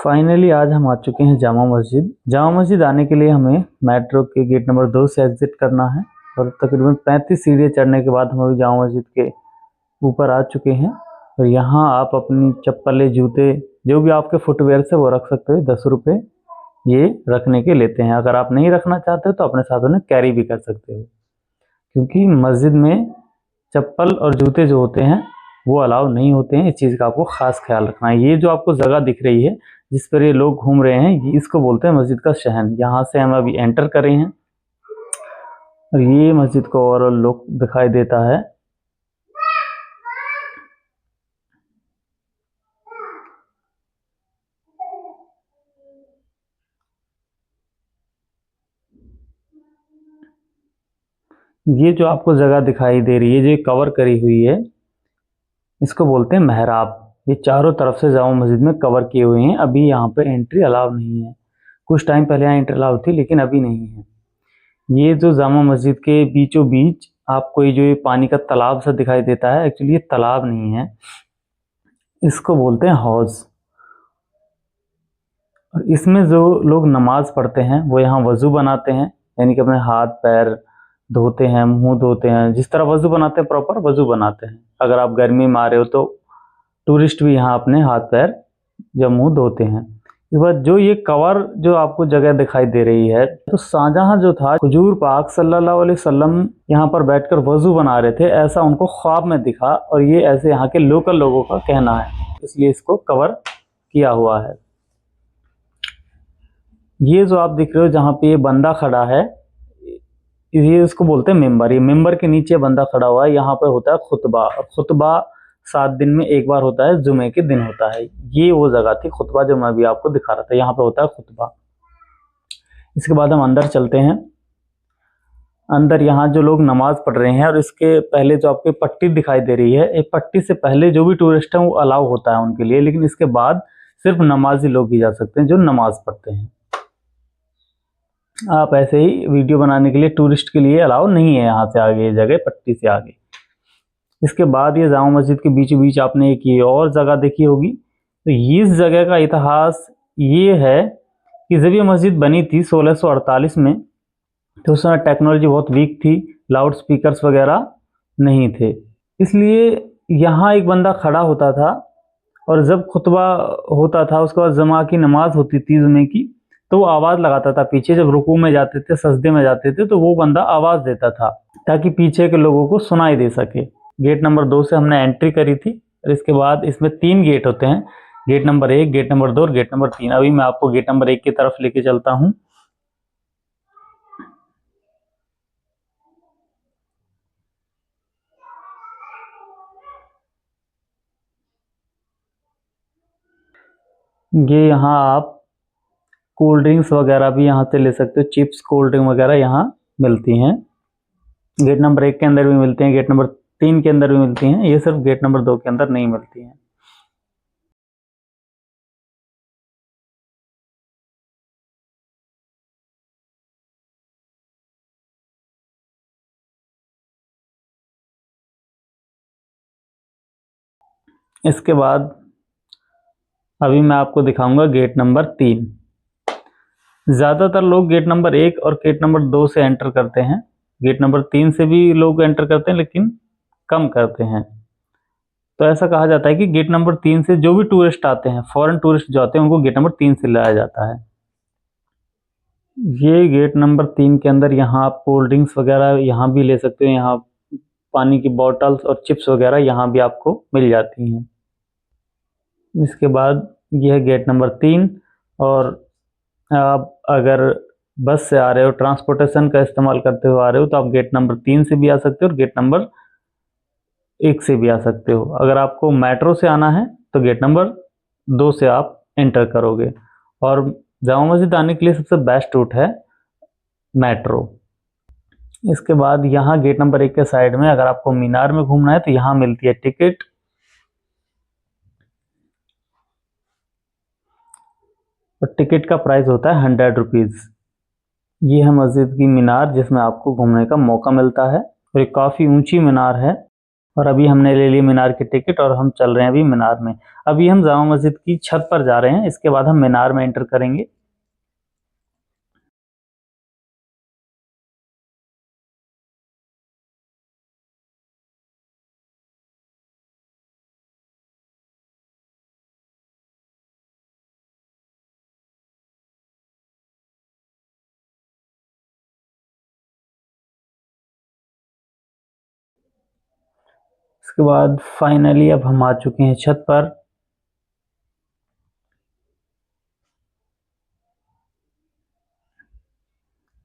Finally आज हम आ चुके हैं जामा मस्जिद। जामा मस्जिद आने के लिए हमें मेट्रो के गेट नंबर 2 से एग्जिट करना है और तकरीबन 35 सीढ़ियाँ चढ़ने के बाद हम अभी जामा मस्जिद के ऊपर आ चुके हैं। और यहाँ आप अपनी चप्पलें, जूते, जो भी आपके फुटवेयर से वो रख सकते हो। 10 रुपये ये रखने के लेते हैं। अगर आप नहीं रखना चाहते हो तो अपने साथ उन्हें कैरी भी कर सकते हो, क्योंकि मस्जिद में चप्पल और जूते जो होते हैं वो अलाउ नहीं होते हैं। इस चीज़ का आपको खास ख्याल रखना है। ये जो आपको जगह दिख रही है जिस पर ये लोग घूम रहे हैं, इसको बोलते हैं मस्जिद का शहन। यहाँ से हम अभी एंटर कर रहे हैं और ये मस्जिद को ओवरऑल लुक दिखाई देता है। ये जो आपको जगह दिखाई दे रही है, जो कवर करी हुई है, इसको बोलते हैं मेहराब। ये चारों तरफ से जामा मस्जिद में कवर किए हुए हैं। अभी यहाँ पे एंट्री अलाउ नहीं है। कुछ टाइम पहले यहाँ एंट्री अलाउ थी, लेकिन अभी नहीं है। ये जो जामा मस्जिद के बीचों बीच आपको ये जो ये पानी का तालाब सा दिखाई देता है, एक्चुअली ये तालाब नहीं है, इसको बोलते हैं हौज। और इसमें जो लोग नमाज पढ़ते हैं वो यहाँ वज़ू बनाते हैं, यानी कि अपने हाथ पैर धोते हैं, मुंह धोते हैं। जिस तरह वज़ू बनाते हैं प्रॉपर वज़ू बनाते हैं। अगर आप गर्मी में आ रहे हो तो टूरिस्ट भी यहाँ अपने हाथ पैर या मुंह धोते हैं। इस बाद जो ये कवर जो आपको जगह दिखाई दे रही है, तो शाहजहां जो था, हुजूर पाक सल्लल्लाहु अलैहि वसल्लम यहाँ पर बैठकर वज़ू बना रहे थे, ऐसा उनको ख्वाब में दिखा। और ये ऐसे यहाँ के लोकल लोगों का कहना है, इसलिए इसको कवर किया हुआ है। ये जो आप दिख रहे हो जहाँ पे ये बंदा खड़ा है, ये इसको बोलते हैं मेंबर। ये मेंबर के नीचे बंदा खड़ा हुआ है। यहाँ पे होता है खुतबा। खुतबा 7 दिन में एक बार होता है, जुमे के दिन होता है। ये वो जगह थी खुतबा जो मैं अभी आपको दिखा रहा था। यहाँ पे होता है खुतबा। इसके बाद हम अंदर चलते हैं। अंदर यहाँ जो लोग नमाज पढ़ रहे हैं, और इसके पहले जो आपको पट्टी दिखाई दे रही है, एक पट्टी से पहले जो भी टूरिस्ट हैं वो अलाउ होता है उनके लिए, लेकिन इसके बाद सिर्फ नमाजी लोग ही जा सकते हैं जो नमाज पढ़ते हैं। आप ऐसे ही वीडियो बनाने के लिए टूरिस्ट के लिए अलाउ नहीं है यहाँ से आगे, ये जगह पट्टी से आगे। इसके बाद ये जामा मस्जिद के बीचों बीच आपने एक ये और जगह देखी होगी। तो इस जगह का इतिहास ये है कि जब ये मस्जिद बनी थी 1648 में, तो उस समय टेक्नोलॉजी बहुत वीक थी, लाउड स्पीकर्स वगैरह नहीं थे। इसलिए यहाँ एक बंदा खड़ा होता था और जब खुतबा होता था, उसके बाद जमा की नमाज होती थी जुमे की, तो वो आवाज़ लगाता था पीछे। जब रुकू में जाते थे, सजदे में जाते थे, तो वो बंदा आवाज़ देता था ताकि पीछे के लोगों को सुनाई दे सके। गेट नंबर 2 से हमने एंट्री करी थी। और इसके बाद इसमें 3 गेट होते हैं, गेट नंबर 1, गेट नंबर 2 और गेट नंबर 3। अभी मैं आपको गेट नंबर 1 की तरफ लेके चलता हूँ। ये यहाँ आप कोल्ड ड्रिंक्स वगैरह भी यहाँ से ले सकते हो। चिप्स, कोल्ड ड्रिंक वगैरह यहाँ मिलती हैं। गेट नंबर 1 के अंदर भी मिलती हैं, गेट नंबर 3 के अंदर भी मिलती हैं। ये सिर्फ गेट नंबर 2 के अंदर नहीं मिलती हैं। इसके बाद अभी मैं आपको दिखाऊंगा गेट नंबर 3। ज़्यादातर लोग गेट नंबर 1 और गेट नंबर 2 से एंटर करते हैं। गेट नंबर 3 से भी लोग एंटर करते हैं, लेकिन कम करते हैं। तो ऐसा कहा जाता है कि गेट नंबर 3 से जो भी टूरिस्ट आते हैं, फॉरेन टूरिस्ट जो आते हैं, उनको गेट नंबर 3 से लाया जाता है। ये गेट नंबर 3 के अंदर यहाँ आप कोल्ड ड्रिंक्स वगैरह यहाँ भी ले सकते हो। यहाँ पानी की बॉटल्स और चिप्स वगैरह यहाँ भी आपको मिल जाती हैं। इसके बाद यह है गेट नंबर 3। और आप अगर बस से आ रहे हो, ट्रांसपोर्टेशन का इस्तेमाल करते हुए आ रहे हो, तो आप गेट नंबर 3 से भी आ सकते हो और गेट नंबर 1 से भी आ सकते हो। अगर आपको मेट्रो से आना है तो गेट नंबर 2 से आप एंटर करोगे। और जामा मस्जिद आने के लिए सबसे बेस्ट रूट है मेट्रो। इसके बाद यहाँ गेट नंबर 1 के साइड में अगर आपको मीनार में घूमना है तो यहाँ मिलती है टिकट। और टिकट का प्राइस होता है 100 रुपीज़। ये है मस्जिद की मीनार जिसमें आपको घूमने का मौका मिलता है। और ये काफ़ी ऊंची मीनार है। और अभी हमने ले ली मीनार की टिकट और हम चल रहे हैं अभी मीनार में। अभी हम जामा मस्जिद की छत पर जा रहे हैं, इसके बाद हम मीनार में एंटर करेंगे। इसके बाद फाइनली अब हम आ चुके हैं छत पर।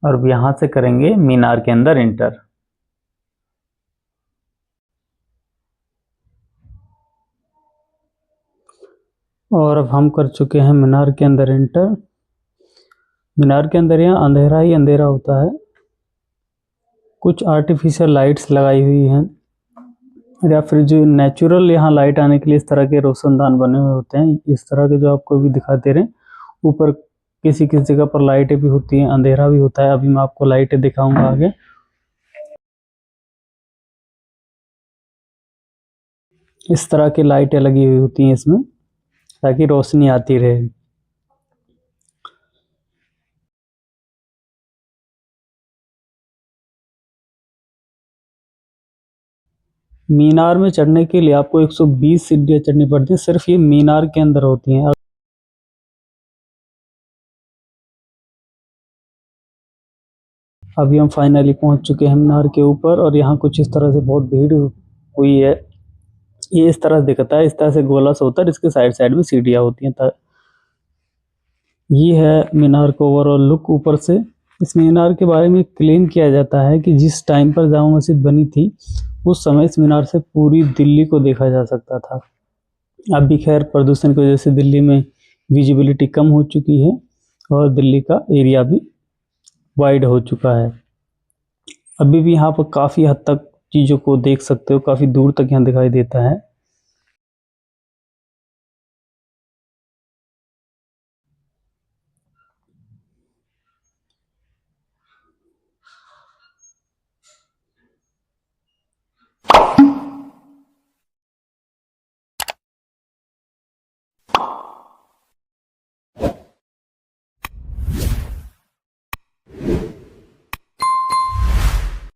और अब यहाँ से करेंगे मीनार के अंदर एंटर। और अब हम कर चुके हैं मीनार के अंदर एंटर। मीनार के अंदर यहाँ अंधेरा ही अंधेरा होता है। कुछ आर्टिफिशियल लाइट्स लगाई हुई हैं, या फिर जो नेचुरल यहाँ लाइट आने के लिए इस तरह के रोशनदान बने हुए होते हैं, इस तरह के जो आपको भी दिखाते रहे। ऊपर किसी किसी जगह पर लाइटें भी होती हैं, अंधेरा भी होता है। अभी मैं आपको लाइटें दिखाऊंगा आगे। इस तरह की लाइटें लगी हुई होती हैं इसमें, ताकि रोशनी आती रहे। मीनार में चढ़ने के लिए आपको 120 सीढ़ियाँ चढ़नी पड़ती है, सिर्फ ये मीनार के अंदर होती हैं। अभी हम फाइनली पहुंच चुके हैं मीनार के ऊपर, और यहाँ कुछ इस तरह से बहुत भीड़ हुई है। ये इस तरह दिखता है, इस तरह से गोला सा होता है, इसके साइड साइड में सीढ़ियाँ होती हैं। ये है मीनार का ओवरऑल लुक ऊपर से। इस मीनार के बारे में क्लेम किया जाता है कि जिस टाइम पर जामा मस्जिद बनी थी, उस समय इस मीनार से पूरी दिल्ली को देखा जा सकता था। अब भी खैर प्रदूषण की वजह से दिल्ली में विजिबिलिटी कम हो चुकी है, और दिल्ली का एरिया भी वाइड हो चुका है। अभी भी यहाँ पर काफ़ी हद तक चीज़ों को देख सकते हो, काफ़ी दूर तक यहाँ दिखाई देता है।